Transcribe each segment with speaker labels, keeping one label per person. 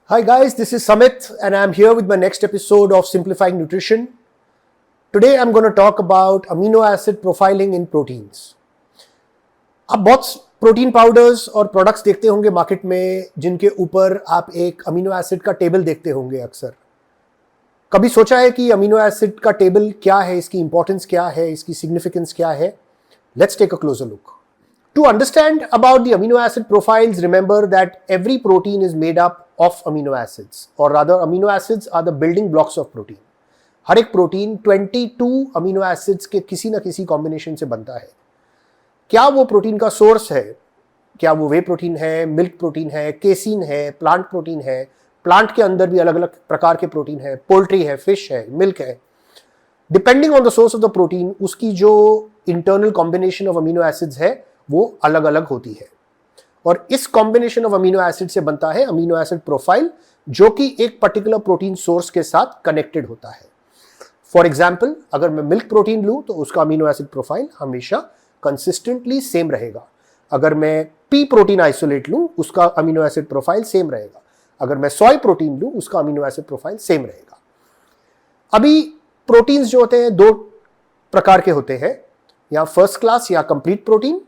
Speaker 1: Hi guys, this is Samit and I'm here with my next episode of Simplifying Nutrition. Today I'm going to talk about amino acid profiling in proteins. आप बहुत protein powders और products देखते होंगे market में जिनके ऊपर आप एक अमीनो एसिड का टेबल देखते होंगे अक्सर. कभी सोचा है कि अमीनो एसिड का टेबल क्या है, इसकी इंपॉर्टेंस क्या है, इसकी सिग्निफिकेंस क्या है? Let's take a closer look. To understand about the amino acid profiles, remember that every protein is made up of amino acids, or rather amino acids are the building blocks of protein. हर एक protein 22 amino acids के किसी ना किसी combination से बनता है. क्या वो प्रोटीन का सोर्स है? क्या वो वे प्रोटीन है, मिल्क प्रोटीन है, केसीन है, प्लांट प्रोटीन है? प्लांट के अंदर भी अलग अलग प्रकार के प्रोटीन है, पोल्ट्री है, फिश है, मिल्क है. Depending on the source of the protein, उसकी जो internal combination of amino acids है वो अलग अलग होती है. और इस कॉम्बिनेशन ऑफ अमीनो एसिड से बनता है अमीनो एसिड प्रोफाइल, जो कि एक पर्टिकुलर प्रोटीन सोर्स के साथ कनेक्टेड होता है. फॉर एग्जाम्पल, अगर मैं मिल्क प्रोटीन लूं तो उसका अमीनो एसिड प्रोफाइल हमेशा कंसिस्टेंटली सेम रहेगा. अगर मैं पी प्रोटीन आइसोलेट लूं उसका अमीनो एसिड प्रोफाइल सेम रहेगा. अगर मैं सोय प्रोटीन लूं उसका अमीनो एसिड प्रोफाइल सेम रहेगा. अभी प्रोटीन्स जो होते हैं दो प्रकार के होते हैं, या फर्स्ट क्लास या कंप्लीट प्रोटीन,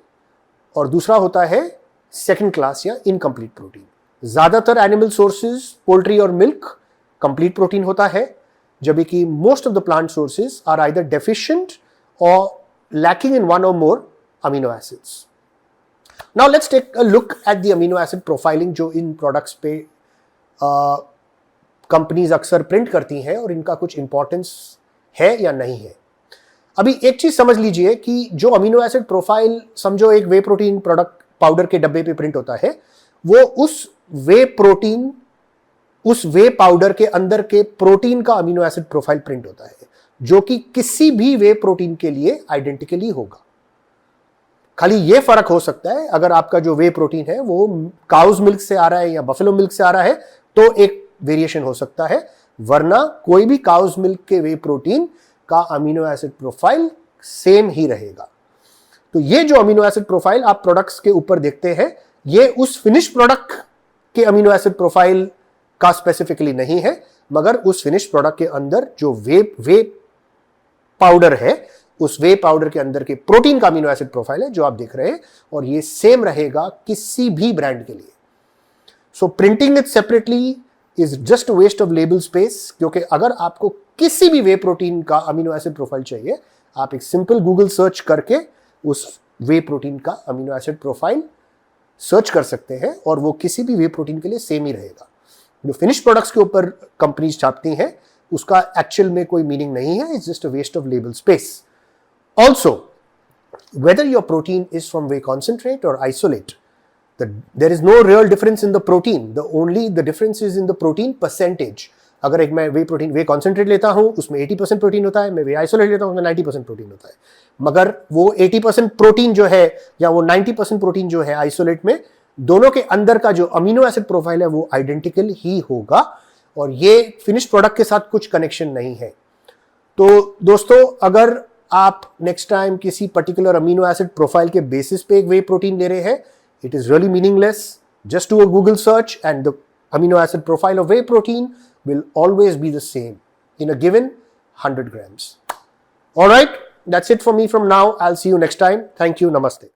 Speaker 1: और दूसरा होता है सेकंड क्लास या इनकम्प्लीट प्रोटीन. ज्यादातर एनिमल सोर्सेज, पोल्ट्री और मिल्क, कंप्लीट प्रोटीन होता है, जबकि most of the plant sources are either deficient or lacking in one or more amino acids. Now let's take a look at the amino acid profiling जो इन products पे companies अक्सर print करती हैं, और इनका कुछ इंपॉर्टेंस है या नहीं है. अभी एक चीज समझ लीजिए कि जो अमीनो एसिड प्रोफाइल समझो एक वे प्रोटीन प्रोडक्ट पाउडर के डब्बे पे प्रिंट होता है, वो उस वे प्रोटीन, उस वे पाउडर के अंदर के प्रोटीन का अमीनो एसिड प्रोफाइल प्रिंट होता है, जो कि किसी भी वे प्रोटीन के लिए आइडेंटिकली होगा. खाली ये फर्क हो सकता है, अगर आपका जो वे प्रोटीन है वो काउज मिल्क से आ रहा है या बफेलो मिल्क से आ रहा है तो एक वेरिएशन हो सकता है, वरना कोई भी काउज मिल्क के वे प्रोटीन का अमीनो एसिड प्रोफाइल सेम ही रहेगा. तो ये जो अमीनो एसिड प्रोफाइल आप प्रोडक्ट्स के ऊपर देखते हैं, ये उस फिनिश प्रोडक्ट के अमीनो एसिड प्रोफाइल का स्पेसिफिकली नहीं है, मगर उस फिनिश प्रोडक्ट के अंदर जो वे पाउडर है, उस वे पाउडर के अंदर के प्रोटीन का अमीनो एसिड प्रोफाइल है जो आप देख रहे हैं, और ये सेम रहेगा किसी भी ब्रांड के लिए. So printing it separately is just waste of label space, क्योंकि अगर आपको किसी भी वे प्रोटीन का अमीनो एसिड प्रोफाइल चाहिए, आप एक सिंपल गूगल सर्च करके उस वे प्रोटीन का अमीनो एसिड प्रोफाइल सर्च कर सकते हैं, और वो किसी भी वे प्रोटीन के लिए सेम ही रहेगा. जो फिनिश प्रोडक्ट्स के ऊपर कंपनीज छापती हैं उसका एक्चुअल में कोई मीनिंग नहीं है, it's just a waste of label space. Also, whether your protein is from whey concentrate or isolate, there is no real difference in the protein. The difference is in the protein percentage. अगर एक मैं वे protein, वे concentrate लेता हूं उसमें 80% protein होता है, मैं वे isolate लेता हूं उसमें 90% प्रोटीन होता है, मगर वो 80% प्रोटीन जो है या वो 90% प्रोटीन जो है आइसोलेट में, दोनों के अंदर का जो अमीनो एसिड प्रोफाइल है वो आइडेंटिकल ही होगा, और ये फिनिश प्रोडक्ट के साथ कुछ कनेक्शन नहीं है. तो दोस्तों, अगर आप नेक्स्ट टाइम किसी पर्टिकुलर अमीनो एसिड प्रोफाइल के बेसिस पे एक वे प्रोटीन ले रहे हैं, it is really meaningless. Just do a Google search and the amino acid profile of whey protein will always be the same in a given 100 grams. All right, that's it for me from now. I'll see you next time. Thank you. Namaste.